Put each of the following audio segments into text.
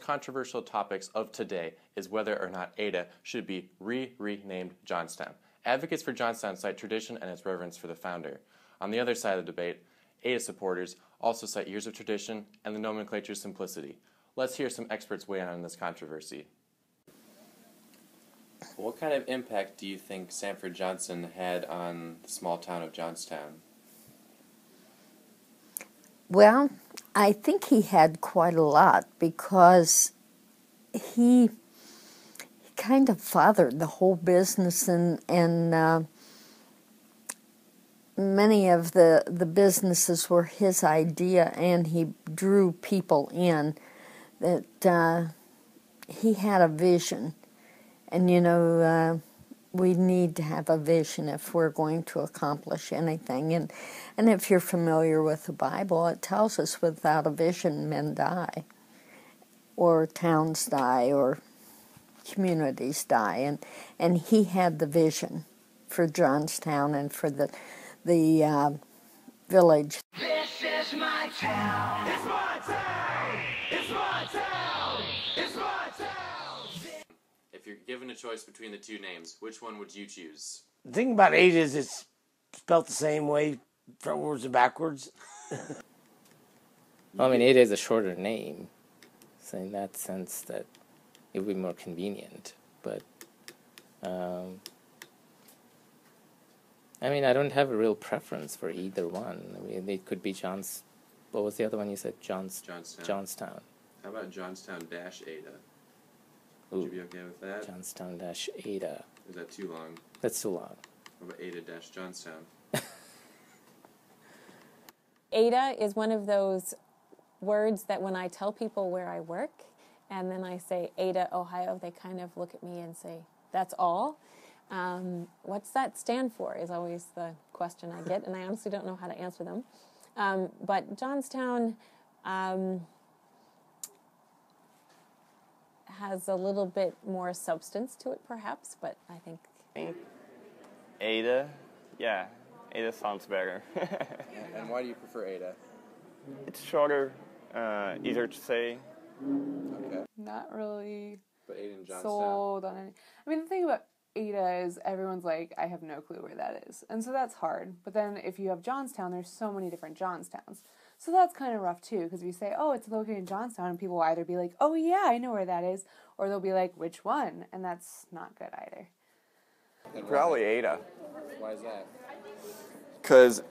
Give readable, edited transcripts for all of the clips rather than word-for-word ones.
controversial topics of today is whether or not Ada should be renamed Johnstown. Advocates for Johnstown cite tradition and its reverence for the founder. On the other side of the debate, Ada supporters also cite years of tradition and the nomenclature's simplicity. Let's hear some experts weigh in on this controversy. What kind of impact do you think Sanford Johnson had on the small town of Johnstown? Well, I think he had quite a lot because he kind of fathered the whole business, and many of the businesses were his idea, and he drew people in that he had a vision. And, you know, we need to have a vision if we're going to accomplish anything. And if you're familiar with the Bible, it tells us without a vision, men die, or towns die, or communities die. And he had the vision for Johnstown and for the village. This is my town. It's my town. It's my town. It's my town. If you're given a choice between the two names, which one would you choose? The thing about Ada is it's spelled the same way, frontwards and backwards. Well, I mean, Ada is a shorter name, so in that sense that it would be more convenient. But, I mean, I don't have a real preference for either one. I mean, it could be what was the other one you said? Johnstown. Johnstown. How about Johnstown-Ada? Would you be okay with that? Johnstown-Ada. Is that too long? That's too long. How about Ada-Johnstown? Ada is one of those words that when I tell people where I work, and then I say Ada, Ohio, they kind of look at me and say, that's all? What's that stand for is always the question I get, and I honestly don't know how to answer them. But Johnstown has a little bit more substance to it, perhaps, but I think... Ada? Yeah, Ada sounds better. And why do you prefer Ada? It's shorter, easier to say. Okay. Not really But Ada and Johnstown. sold on any... I mean, the thing about Ada is everyone's like, I have no clue where that is. And so that's hard. But then if you have Johnstown, there's so many different Johnstowns. So that's kind of rough too, because if you say, oh, it's located in Johnstown, and people will either be like, oh yeah, I know where that is, or they'll be like, which one? And that's not good either. Probably Ada. Why is that? Because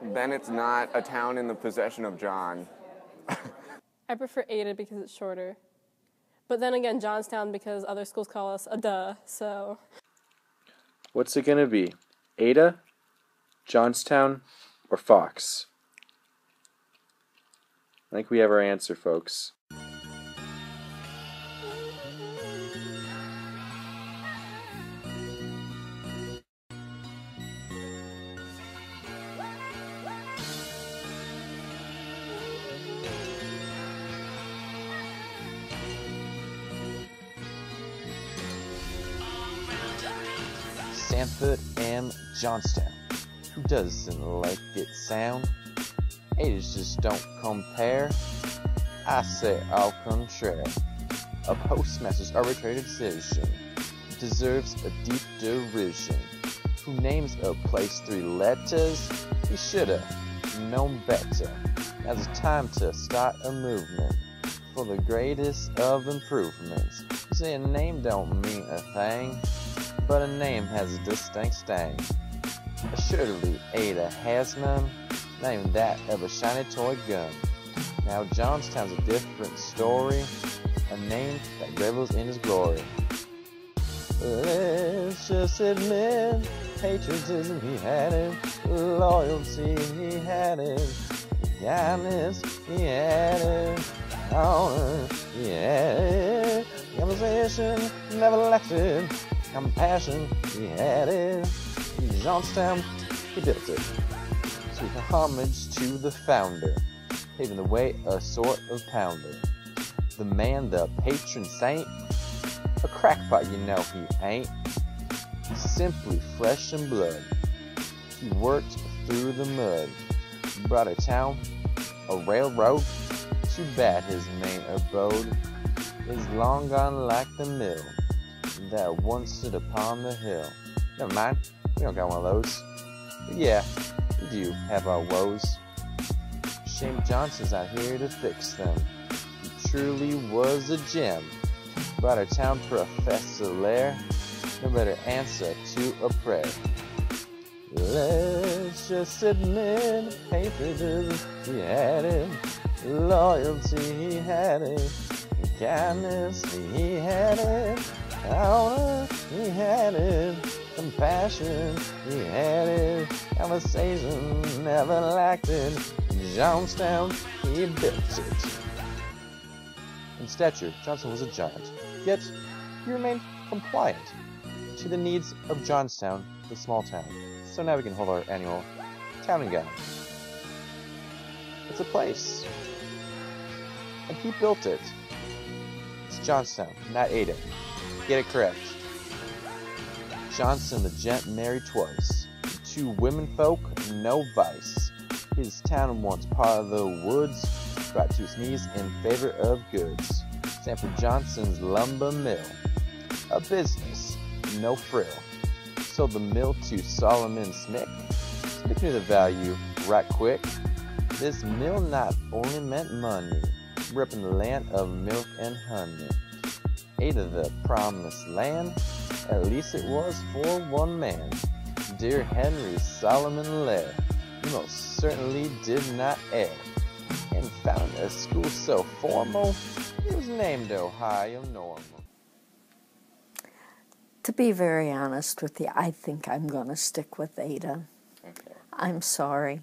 then it's not a town in the possession of John. I prefer Ada because it's shorter. But then again, Johnstown because other schools call us Ada, so... What's it gonna be? Ada, Johnstown, or Fox? I think we have our answer, folks. Sanford M. Johnstown. Who doesn't like it sound? Ages just don't compare. I say au contraire. A postmaster's arbitrary decision deserves a deep derision. Who names a place 3 letters? He shoulda known better. Now's the time to start a movement for the greatest of improvements. You say a name don't mean a thing, but a name has a distinct sting. Assuredly, Ada has none, not even that of a shiny toy gun. Now Johnstown's a different story, a name that revels in his glory. Let's just admit, patriotism he had it, loyalty he had it, kindness he had it, honor he had it, conversation never lacked it, compassion he had it. Johnstown, he built it. Sweet homage to the founder, paving the way a sort of pounder. The man, the patron saint, a crackpot, you know he ain't. Simply flesh and blood. He worked through the mud, brought a town, a railroad, Too bad his main abode is long gone like the mill that once stood upon the hill. Never mind, we don't got one of those. But yeah, we do have our woes. Shame Johnson's not here to fix them. He truly was a gem. Brought our town Professor Lair, no better answer to a prayer. Let's just admit, patriotism, he had it. Loyalty, he had it. Kindness, he had it. Honor, he had it. Compassion, he had it. Conversation, never lacked it. Johnstown, he built it. In stature, Johnson was a giant, yet he remained compliant to the needs of Johnstown, the small town. So now we can hold our annual town and gown. It's a place, and he built it. It's Johnstown, not Ada. Get it correct. Johnson the gent married twice. 2 womenfolk, no vice. His town once part of the woods, brought to his knees in favor of goods. Sanford Johnson's lumber mill, a business, no frill. Sold the mill to Solomon Smick. Smick knew the value right quick. This mill not only meant money, repping the land of milk and honey. Ada the promised land, at least it was for one man. Dear Henry Solomon Lair, he most certainly did not err, and found a school so formal, it was named Ohio Normal. To be very honest with you, I think I'm going to stick with Ada. Okay. I'm sorry.